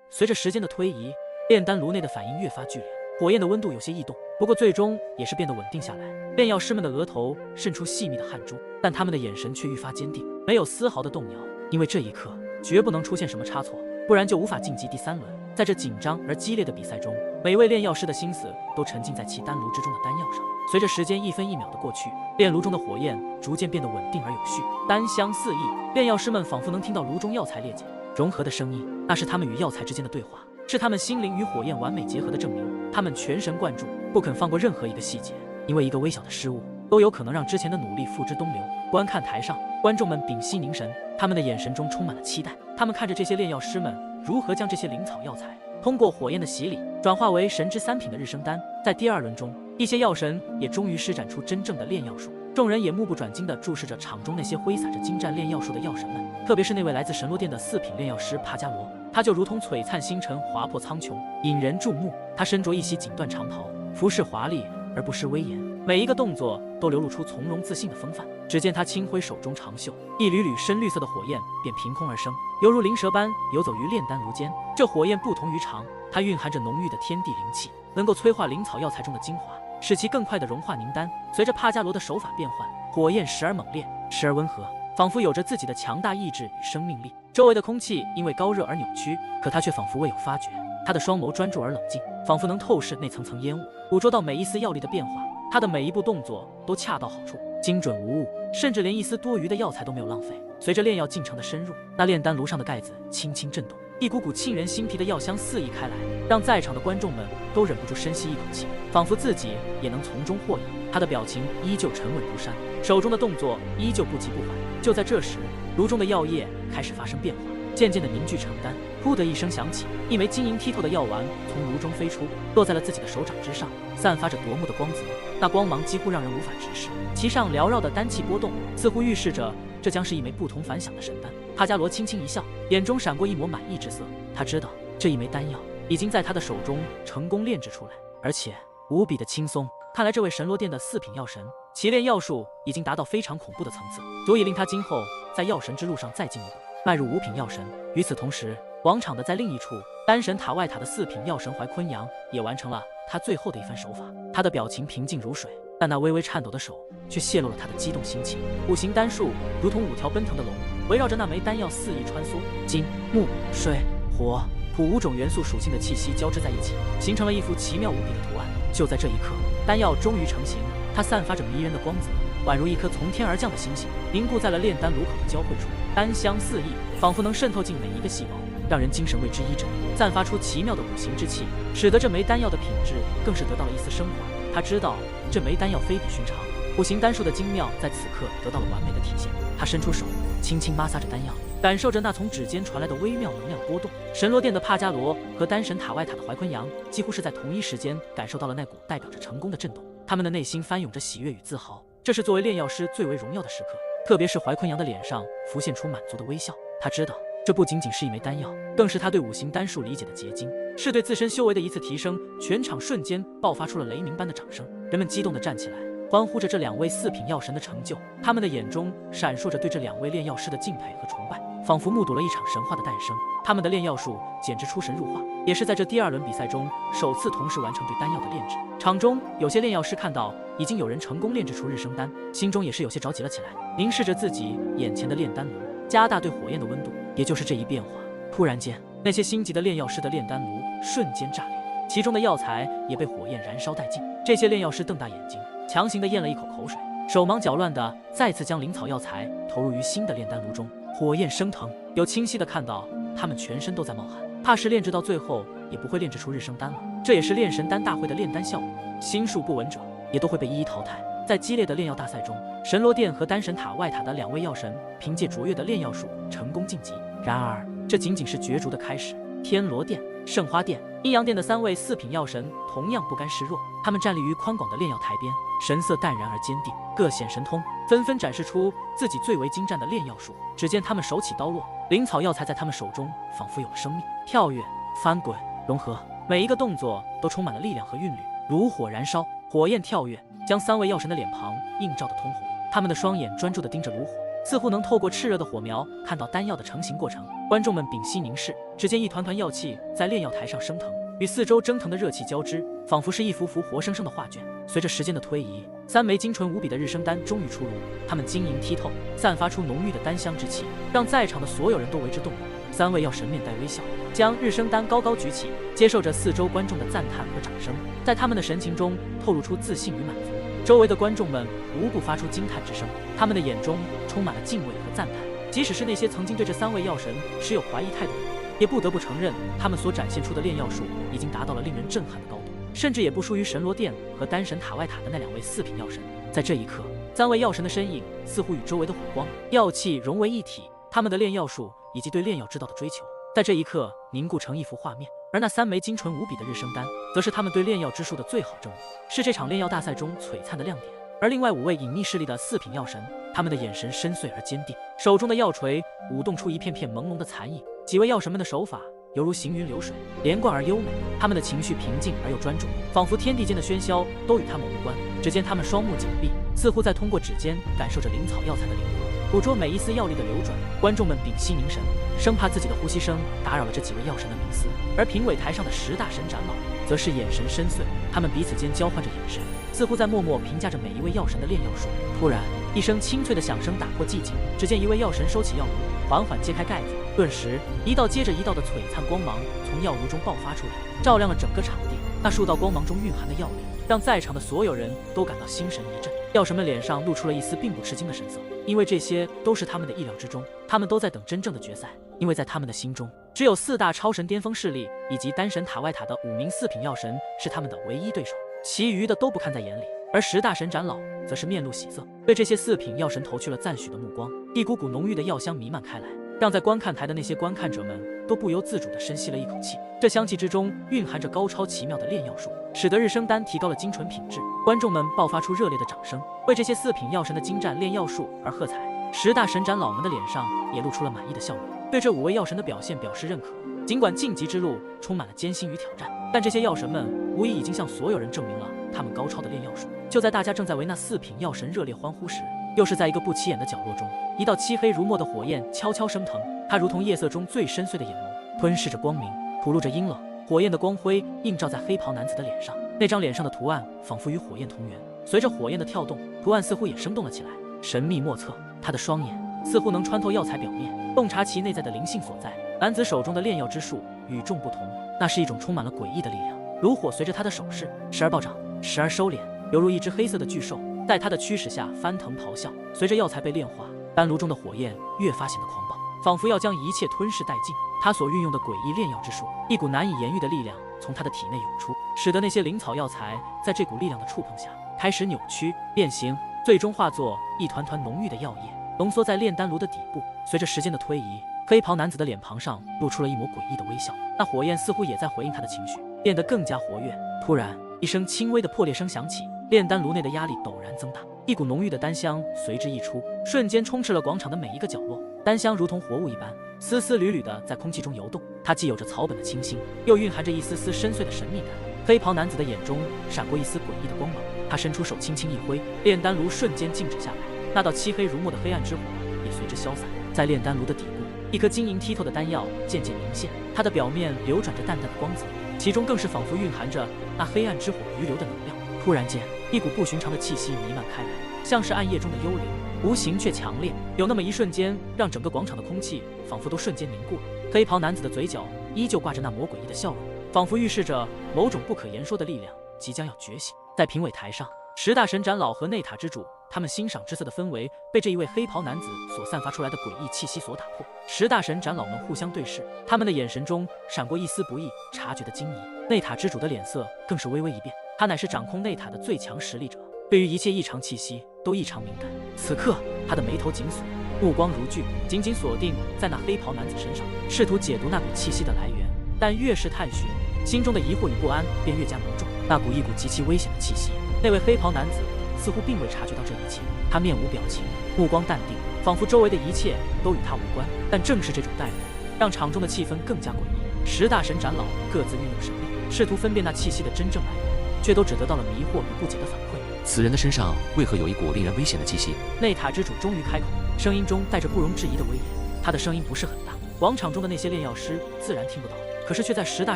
随着时间的推移，炼丹炉内的反应越发剧烈，火焰的温度有些异动，不过最终也是变得稳定下来。炼药师们的额头渗出细密的汗珠，但他们的眼神却愈发坚定，没有丝毫的动摇，因为这一刻绝不能出现什么差错，不然就无法晋级第3轮。在这紧张而激烈的比赛中，每位炼药师的心思都沉浸在其丹炉之中的丹药上。随着时间1分1秒的过去，炼炉中的火焰逐渐变得稳定而有序，丹香四溢。炼药师们仿佛能听到炉中药材裂解融合的声音，那是他们与药材之间的对话，是他们心灵与火焰完美结合的证明。他们全神贯注，不肯放过任何一个细节，因为一个微小的失误都有可能让之前的努力付之东流。观看台上，观众们屏息凝神，他们的眼神中充满了期待。他们看着这些炼药师们如何将这些灵草药材通过火焰的洗礼转化为神之3品的日升丹。在第2轮中，一些药神也终于施展出真正的炼药术，众人也目不转睛地注视着场中那些挥洒着精湛炼药术的药神们，特别是那位来自神罗殿的4品炼药师帕加罗，他就如同璀璨星辰划破苍穹，引人注目。他身着一袭锦缎长袍，服饰华丽而不失威严，每一个动作都流露出从容自信的风范。只见他轻挥手中长袖，一缕缕深绿色的火焰便凭空而生，犹如灵蛇般游走于炼丹炉间。这火焰不同于常，它蕴含着浓郁的天地灵气，能够催化灵草药材中的精华，使其更快地融化凝丹。随着帕加罗的手法变换，火焰时而猛烈，时而温和，仿佛有着自己的强大意志与生命力。周围的空气因为高热而扭曲，可他却仿佛未有发觉。他的双眸专注而冷静，仿佛能透视那层层烟雾，捕捉到每一丝药力的变化。他的每一步动作都恰到好处，精准无误，甚至连一丝多余的药材都没有浪费。随着炼药进程的深入，那炼丹炉上的盖子轻轻震动，一股股沁人心脾的药香四溢开来，让在场的观众们都忍不住深吸一口气，仿佛自己也能从中获益。他的表情依旧沉稳如山，手中的动作依旧不急不缓。就在这时，炉中的药液开始发生变化，渐渐的凝聚成丹。噗的一声响起，一枚晶莹剔透的药丸从炉中飞出，落在了自己的手掌之上，散发着夺目的光泽。那光芒几乎让人无法直视，其上缭绕的丹气波动，似乎预示着这将是一枚不同凡响的神丹。帕加罗轻轻一笑，眼中闪过一抹满意之色。他知道这一枚丹药已经在他的手中成功炼制出来，而且无比的轻松。看来这位神罗殿的4品药神，其炼药术已经达到非常恐怖的层次，足以令他今后在药神之路上再进一步，迈入5品药神。与此同时，广场的在另一处，丹神塔外塔的4品药神怀坤阳也完成了他最后的一番手法。他的表情平静如水，但那微微颤抖的手却泄露了他的激动心情。5行丹术如同5条奔腾的龙，围绕着那枚丹药肆意穿梭，金、木、水、火、土5种元素属性的气息交织在一起，形成了一幅奇妙无比的图案。就在这一刻，丹药终于成型，它散发着迷人的光泽，宛如一颗从天而降的星星，凝固在了炼丹炉口的交汇处，丹香四溢，仿佛能渗透进每一个细胞，让人精神为之一振，散发出奇妙的5行之气，使得这枚丹药的品质更是得到了一丝升华。他知道这枚丹药非比寻常，5行丹术的精妙在此刻得到了完美的体现。他伸出手，轻轻摩挲着丹药，感受着那从指尖传来的微妙能量波动。神罗殿的帕加罗和丹神塔外塔的怀坤阳几乎是在同一时间感受到了那股代表着成功的震动，他们的内心翻涌着喜悦与自豪。这是作为炼药师最为荣耀的时刻，特别是怀坤阳的脸上浮现出满足的微笑。他知道这不仅仅是一枚丹药，更是他对5行丹术理解的结晶，是对自身修为的一次提升。全场瞬间爆发出了雷鸣般的掌声，人们激动地站起来，欢呼着这2位4品药神的成就。他们的眼中闪烁着对这2位炼药师的敬佩和崇拜，仿佛目睹了一场神话的诞生。他们的炼药术简直出神入化，也是在这第2轮比赛中首次同时完成对丹药的炼制。场中有些炼药师看到已经有人成功炼制出日升丹，心中也是有些着急了起来，凝视着自己眼前的炼丹炉，加大对火焰的温度。也就是这一变化，突然间，那些心急的炼药师的炼丹炉瞬间炸裂，其中的药材也被火焰燃烧殆尽。这些炼药师瞪大眼睛，强行地咽了一口口水，手忙脚乱地再次将灵草药材投入于新的炼丹炉中。火焰升腾，有清晰地看到他们全身都在冒汗，怕是炼制到最后也不会炼制出日升丹了。这也是炼神丹大会的炼丹效果，心术不稳者也都会被一一淘汰。在激烈的炼药大赛中，神罗殿和丹神塔外塔的2位药神凭借卓越的炼药术成功晋级。然而这仅仅是角逐的开始，天罗殿、圣花殿、阴阳殿的3位4品药神同样不甘示弱，他们站立于宽广的炼药台边，神色淡然而坚定，各显神通，纷纷展示出自己最为精湛的炼药术。只见他们手起刀落，灵草药材在他们手中仿佛有了生命，跳跃、翻滚、融合，每一个动作都充满了力量和韵律，炉火燃烧，火焰跳跃，将3位药神的脸庞映照得通红。他们的双眼专注地盯着炉火，似乎能透过炽热的火苗看到丹药的成型过程。观众们屏息凝视，只见一团团药气在炼药台上升腾，与四周蒸腾的热气交织，仿佛是一幅幅活生生的画卷。随着时间的推移，3枚精纯无比的日升丹终于出炉，它们晶莹剔透，散发出浓郁的丹香之气，让在场的所有人都为之动容。3位药神面带微笑，将日升丹高高举起，接受着四周观众的赞叹和掌声，在他们的神情中透露出自信与满足。周围的观众们无不发出惊叹之声，他们的眼中充满了敬畏和赞叹。即使是那些曾经对这3位药神持有怀疑态度的人，也不得不承认，他们所展现出的炼药术已经达到了令人震撼的高度，甚至也不输于神罗殿和丹神塔外塔的那2位4品药神。在这一刻，3位药神的身影似乎与周围的火光、药气融为一体，他们的炼药术以及对炼药之道的追求，在这一刻凝固成一幅画面。而那3枚精纯无比的日升丹，则是他们对炼药之术的最好证明，是这场炼药大赛中璀璨的亮点。而另外5位隐秘势力的4品药神，他们的眼神深邃而坚定，手中的药锤舞动出一片片朦胧的残影。几位药神们的手法犹如行云流水，连贯而优美，他们的情绪平静而又专注，仿佛天地间的喧嚣都与他们无关。只见他们双目紧闭，似乎在通过指尖感受着灵草药材的灵活，捕捉每一丝药力的流转。观众们屏息凝神，生怕自己的呼吸声打扰了这几位药神的冥思。而评委台上的10大神长老则是眼神深邃，他们彼此间交换着眼神，似乎在默默评价着每一位药神的炼药术。突然，一声清脆的响声打破寂静，只见一位药神收起药炉，缓缓揭开盖子，顿时一道接着一道的璀璨光芒从药炉中爆发出来，照亮了整个场地。那数道光芒中蕴含的药力，让在场的所有人都感到心神一震。药神们脸上露出了一丝并不吃惊的神色，因为这些都是他们的意料之中，他们都在等真正的决赛。因为在他们的心中，只有4大超神巅峰势力以及丹神塔外塔的5名4品药神是他们的唯一对手，其余的都不看在眼里。而10大神长老则是面露喜色，对这些4品药神投去了赞许的目光。一股股浓郁的药香弥漫开来，让在观看台的那些观看者们都不由自主地深吸了一口气。这香气之中蕴含着高超奇妙的炼药术，使得日升丹提高了精纯品质。观众们爆发出热烈的掌声，为这些4品药神的精湛炼药术而喝彩。10大神长老们的脸上也露出了满意的笑容，对这5位药神的表现表示认可。尽管晋级之路充满了艰辛与挑战，但这些药神们无疑已经向所有人证明了他们高超的炼药术。就在大家正在为那4品药神热烈欢呼时，又是在一个不起眼的角落中，一道漆黑如墨的火焰悄悄升腾，它如同夜色中最深邃的眼眸，吞噬着光明，吐露着阴冷。火焰的光辉映照在黑袍男子的脸上，那张脸上的图案仿佛与火焰同源。随着火焰的跳动，图案似乎也生动了起来，神秘莫测。他的双眼似乎能穿透药材表面，洞察其内在的灵性所在。男子手中的炼药之术与众不同，那是一种充满了诡异的力量，炉火随着他的手势时而暴涨，时而收敛，犹如一只黑色的巨兽在他的驱使下翻腾咆哮。随着药材被炼化，丹炉中的火焰越发显得狂暴，仿佛要将一切吞噬殆尽。他所运用的诡异炼药之术，一股难以言喻的力量从他的体内涌出，使得那些灵草药材在这股力量的触碰下开始扭曲变形，最终化作一团团浓郁的药液，浓缩在炼丹炉的底部。随着时间的推移，黑袍男子的脸庞上露出了一抹诡异的微笑，那火焰似乎也在回应他的情绪，变得更加活跃。突然，一声轻微的破裂声响起，炼丹炉内的压力陡然增大，一股浓郁的丹香随之溢出，瞬间充斥了广场的每一个角落。丹香如同活物一般，丝丝缕缕的在空气中游动，它既有着草本的清新，又蕴含着一丝丝深邃的神秘感。黑袍男子的眼中闪过一丝诡异的光芒，他伸出手轻轻一挥，炼丹炉瞬间静止下来，那道漆黑如墨的黑暗之火也随之消散。在炼丹炉的底部，一颗晶莹剔透的丹药渐渐凝现，它的表面流转着淡淡的光泽，其中更是仿佛蕴含着那黑暗之火余留的能量。突然间，一股不寻常的气息弥漫开来，像是暗夜中的幽灵，无形却强烈。有那么一瞬间，让整个广场的空气仿佛都瞬间凝固了。黑袍男子的嘴角依旧挂着那抹诡异的笑容，仿佛预示着某种不可言说的力量即将要觉醒。在评委台上，10大神长老和内塔之主，他们欣赏之色的氛围被这一位黑袍男子所散发出来的诡异气息所打破。10大神长老们互相对视，他们的眼神中闪过一丝不易察觉的惊疑。内塔之主的脸色更是微微一变，他乃是掌控内塔的最强实力者，对于一切异常气息都异常敏感。此刻，他的眉头紧锁，目光如炬，紧紧锁定在那黑袍男子身上，试图解读那股气息的来源。但越是探寻，心中的疑惑与不安便越加浓重。那股一股极其危险的气息，那位黑袍男子似乎并未察觉到这一切，他面无表情，目光淡定，仿佛周围的一切都与他无关。但正是这种淡然，让场中的气氛更加诡异。10大神长老各自运用神力，试图分辨那气息的真正来源，却都只得到了迷惑与不解的反馈。此人的身上为何有一股令人危险的气息？内塔之主终于开口，声音中带着不容置疑的威严。他的声音不是很大，广场中的那些炼药师自然听不到，可是却在10大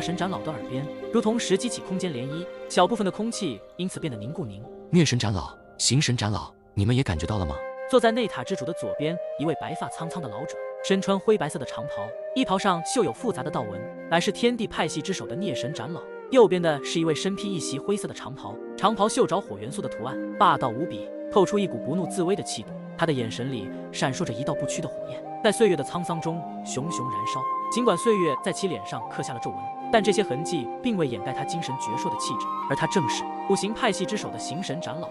神长老的耳边，如同时激起空间涟漪，小部分的空气因此变得凝固凝。灭神长老、行神长老，你们也感觉到了吗？坐在内塔之主的左边，一位白发苍苍的老者，身穿灰白色的长袍，衣袍上绣有复杂的道纹，乃是天地派系之首的孽神长老。右边的是一位身披一袭灰色的长袍，长袍绣着火元素的图案，霸道无比，透出一股不怒自威的气度。他的眼神里闪烁着一道不屈的火焰，在岁月的沧桑中熊熊燃烧。尽管岁月在其脸上刻下了皱纹，但这些痕迹并未掩盖他精神矍铄的气质，而他正是五行派系之首的行神长老。